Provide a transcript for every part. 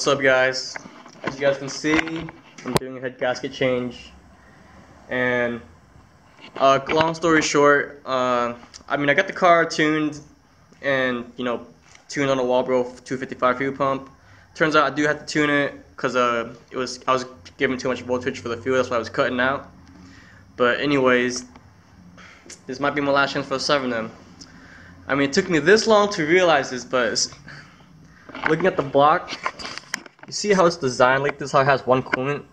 What's up, guys? As you guys can see, I'm doing a head gasket change, and long story short, I got the car tuned and tuned on a Walbro 255 fuel pump. Turns out I do have to tune it because I was giving too much voltage for the fuel. That's why I was cutting out. But anyways, this might be my last chance for a 7M. It took me this long to realize this, but looking at the block, you see how it's designed like this, how it has one coolant?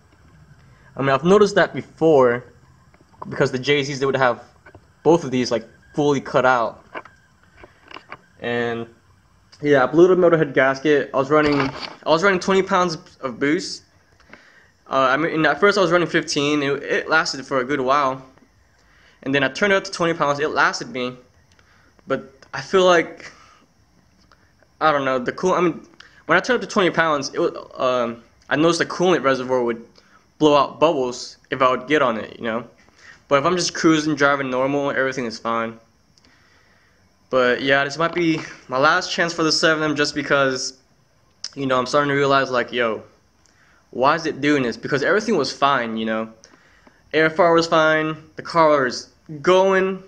I've noticed that before, because the JZs, they would have both of these like fully cut out. And yeah, I blew the motor head gasket. I was running 20 pounds of boost. At first I was running 15. It lasted for a good while. And then I turned it up to 20 pounds. It lasted me. But I feel like, I don't know, when I turned up to 20 pounds, I noticed the coolant reservoir would blow out bubbles if I would get on it, But if I'm just cruising, driving normal, everything is fine. But yeah, this might be my last chance for the 7M, just because, I'm starting to realize, like, yo, why is it doing this? Because everything was fine, Airfire was fine, the car was going,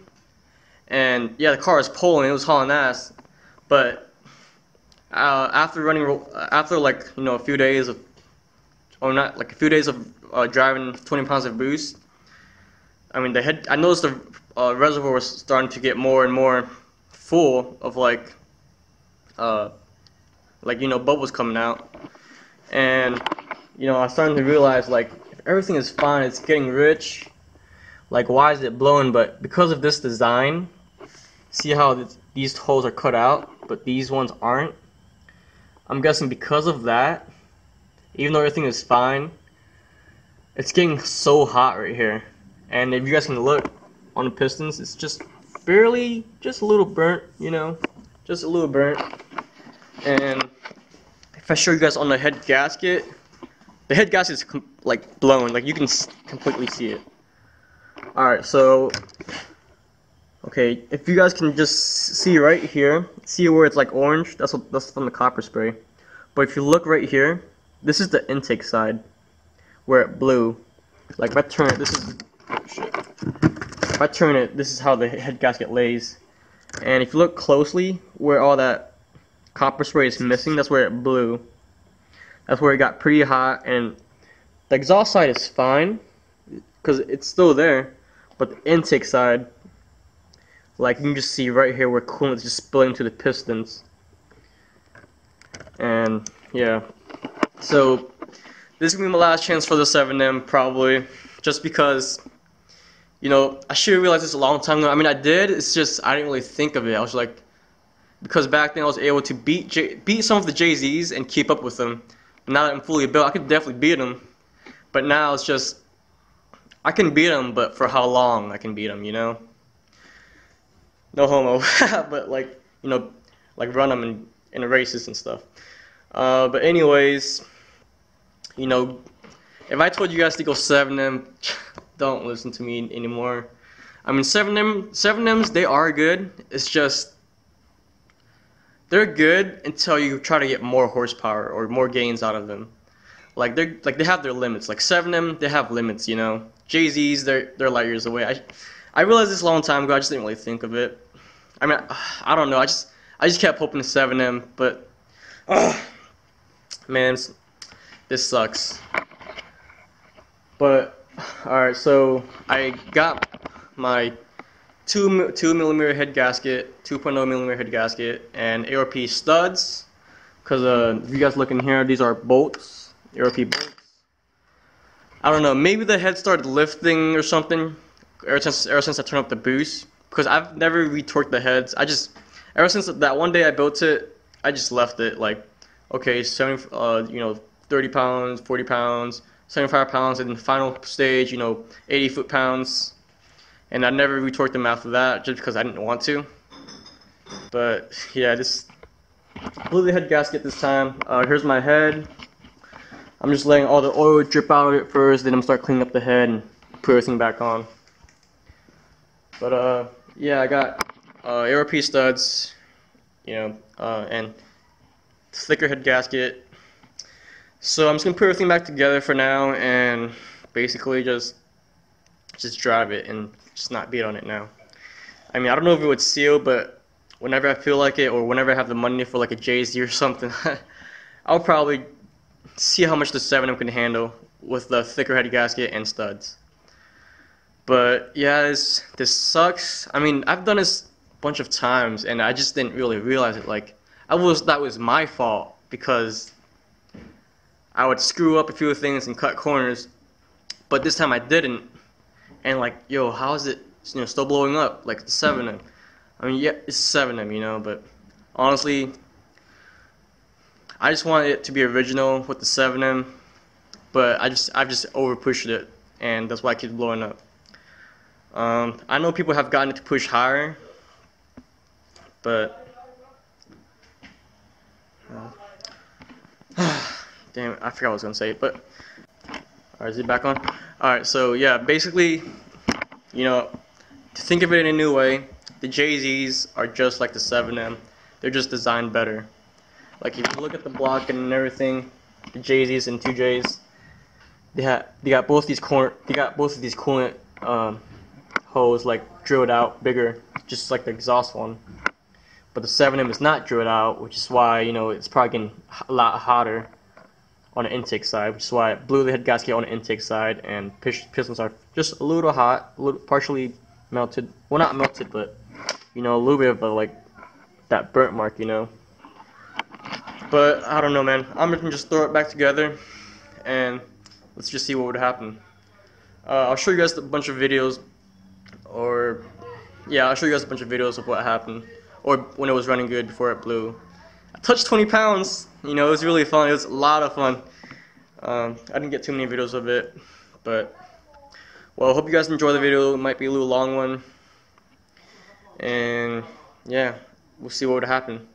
and yeah, the car was pulling, it was hauling ass. But after a few days of, driving 20 pounds of boost, I noticed the reservoir was starting to get more and more full of bubbles coming out. And I was starting to realize, like, if everything is fine, it's getting rich, like, why is it blowing? But because of this design, see how these holes are cut out, but these ones aren't? I'm guessing because of that, even though everything is fine, it's getting so hot right here. And if you guys can look on the pistons, it's just barely, just a little burnt, just a little burnt. And if I show you guys on the head gasket is like blown, like you can completely see it. Alright, so okay, if you guys can just see right here, see where it's like orange, that's from the copper spray. But if you look right here, this is the intake side where it blew. Like if I turn it, if I turn it, this is how the head gasket lays. And if you look closely, where all that copper spray is missing, that's where it blew. That's where it got pretty hot, and the exhaust side is fine because it's still there, but the intake side, like you can just see right here where coolant is just spilling to the pistons. And yeah, so this is gonna be my last chance for the 7M, probably, just because I should have realized this a long time ago. I did, it's just I didn't really think of it. I was like, because back then I was able to beat some of the JZs and keep up with them. But now that I'm fully built, I could definitely beat them. But now it's just, I can beat them, but for how long I can beat them, No homo, but like run them in races and stuff. But anyways, if I told you guys to go 7M, don't listen to me anymore. 7Ms, they are good. It's just, they're good until you try to get more horsepower or more gains out of them. Like they have their limits. Like 7M, they have limits, JZs, they're light years away. I realized this a long time ago. I just didn't really think of it. I don't know. I just kept hoping to 7M, but man, this sucks. But alright, so I got my 2mm head gasket, 2.0mm head gasket, and ARP studs. Because if you guys look in here, these are bolts, ARP bolts. I don't know, maybe the head started lifting or something ever since I turned up the boost. Because I've never retorqued the heads. Ever since that one day I built it, I just left it like, okay, 30 pounds, 40 pounds, 75 pounds, and then the final stage, 80 foot-pounds. And I never retorqued them after that, just because I didn't want to. But yeah, just blew the head gasket this time. Here's my head. I'm just letting all the oil drip out of it first, then I'm start cleaning up the head and put everything back on. But yeah, I got ARP studs, and thicker head gasket. So I'm just gonna put everything back together for now and basically just drive it and just not beat on it now. I mean, I don't know if it would seal, but whenever I feel like it or whenever I have the money for like a Jay-Z or something, I'll probably see how much the 7M can handle with the thicker head gasket and studs. But yeah, this sucks. I mean, I've done this a bunch of times and I just didn't really realize it. Like, that was my fault because I would screw up a few things and cut corners, but this time I didn't. And like, yo, how is it, still blowing up like the 7M? I mean, yeah, it's 7M, but honestly, I just wanted it to be original with the 7M, but I've just over pushed it, and that's why it keeps blowing up. I know people have gotten it to push higher, but damn it, I forgot what I was gonna say. But alright, is it back on? Alright, so yeah, basically, to think of it in a new way, the Jay-Z's are just like the 7M. They're just designed better. Like if you look at the block and everything, the Jay-Z's and 2J's, they got both these coolant hose like drilled out bigger, just like the exhaust one. But the 7M is not drilled out, which is why it's probably getting a lot hotter on the intake side, which is why I blew the head gasket on the intake side, and pistons are just a little hot, partially melted. Well, not melted, but a little bit of like that burnt mark, But I don't know, man. I'm gonna just throw it back together, and let's just see what would happen. I'll show you guys a bunch of videos, I'll show you guys a bunch of videos of what happened, or when it was running good before it blew. I touched 20 pounds. It was really fun. It was a lot of fun. I didn't get too many videos of it, but well, I hope you guys enjoy the video. It might be a little long one, and yeah, we'll see what would happen.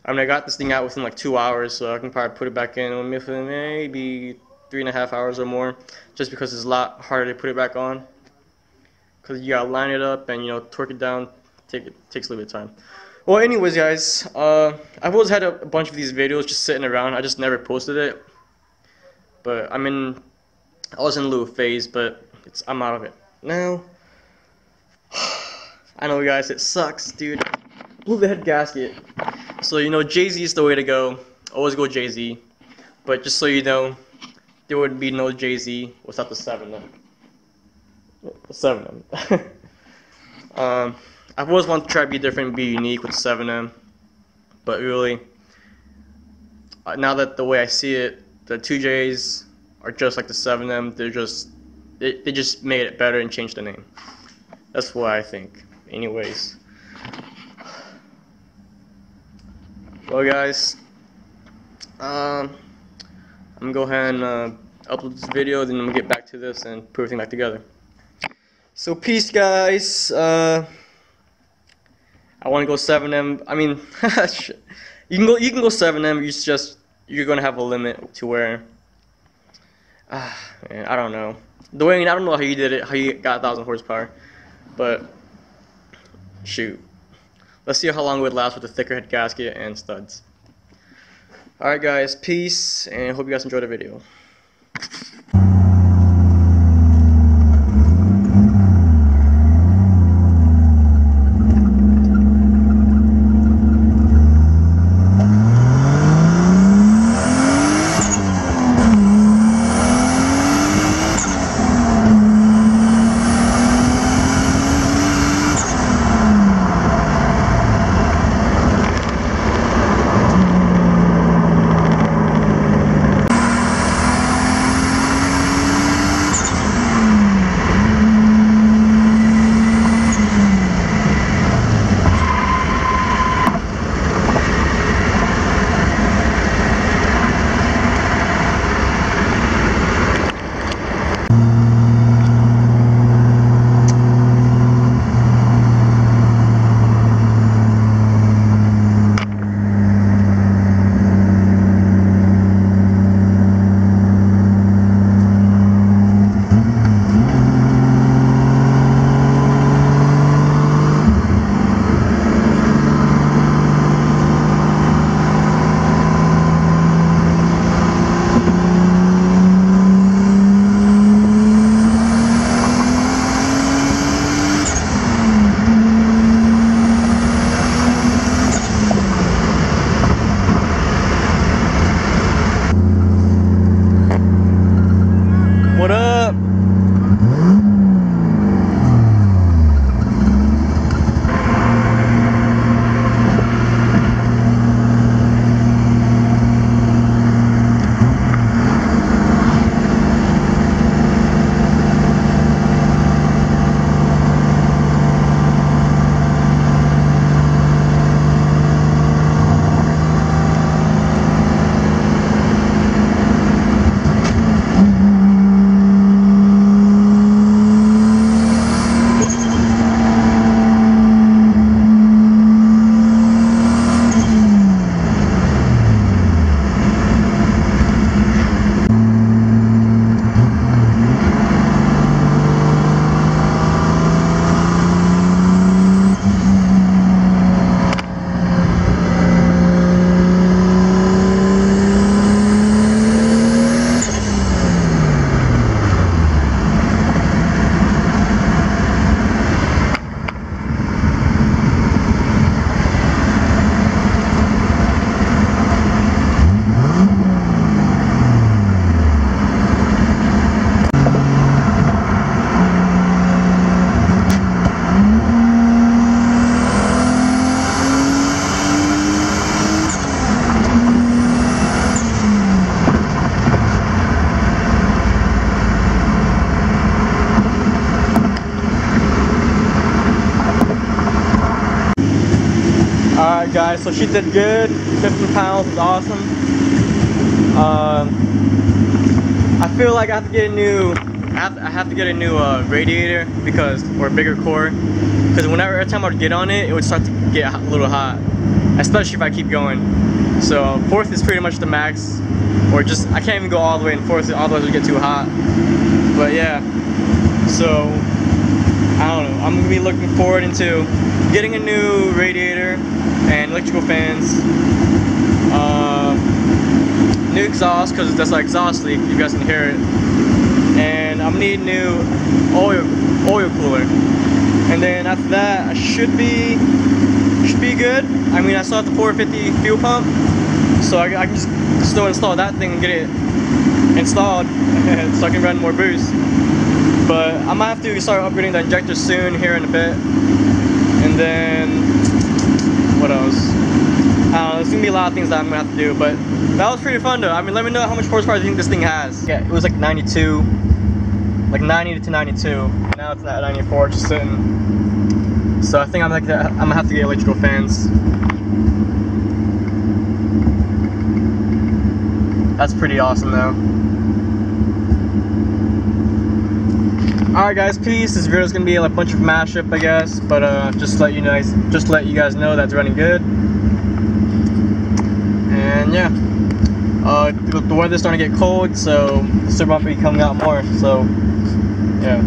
I mean, I got this thing out within like 2 hours, so I can probably put it back in within maybe 3.5 hours or more, just because it's a lot harder to put it back on. Because you gotta line it up and torque it down. Takes a little bit of time. Well, anyways, guys, I've always had a bunch of these videos just sitting around. I just never posted it. But I was in a little phase, but I'm out of it now. I know, guys, it sucks, dude. Blew the head gasket. So Jay-Z is the way to go. Always go Jay-Z. But just so you know, there would be no Jay-Z without the 7M. The 7M. I've always wanted to try to be different and be unique with 7M. But really, now that the way I see it, the 2Js are just like the 7M. They just made it better and changed the name. That's what I think. Anyways. Well, guys, I'm gonna go ahead and upload this video, then I'm gonna get back to this and put everything back together. So peace, guys. I want to go 7M. I mean, you can go 7M. You're gonna have a limit to where. Man, I don't know. Dwayne, I don't know how you did it, how you got 1,000 horsepower, but shoot. Let's see how long it would last with the thicker head gasket and studs. Alright, guys, peace, and hope you guys enjoyed the video. guys, so she did good. 15 pounds was awesome. I feel like I have to get a new radiator or a bigger core, because every time I would get on it, it would start to get a little hot, especially if I keep going. So fourth is pretty much the max, or just I can't even go all the way in fourth, otherwise it would get too hot. But yeah, so I don't know. I'm gonna be looking forward into getting a new radiator and electrical fans, new exhaust, because that's like exhaust leak. You guys can hear it. And I'm gonna need new oil cooler. And then after that, I should be good. I mean, I still have the 450 fuel pump, so I can just still install that thing and get it installed, so I can run more boost. But I might have to start upgrading the injector soon, here in a bit. And then what else? I don't know, there's gonna be a lot of things that I'm gonna have to do, but that was pretty fun though. I mean, let me know how much horsepower you think this thing has. Yeah, it was like 92, like 90 to 92. Now it's at 94, just sitting. So I think I'm gonna have to get electrical fans. That's pretty awesome though. Alright guys, peace. This video is gonna be a bunch of mashup, I guess, but just let you guys know that's running good. And yeah, the weather's starting to get cold, so the server might be coming out more. So yeah.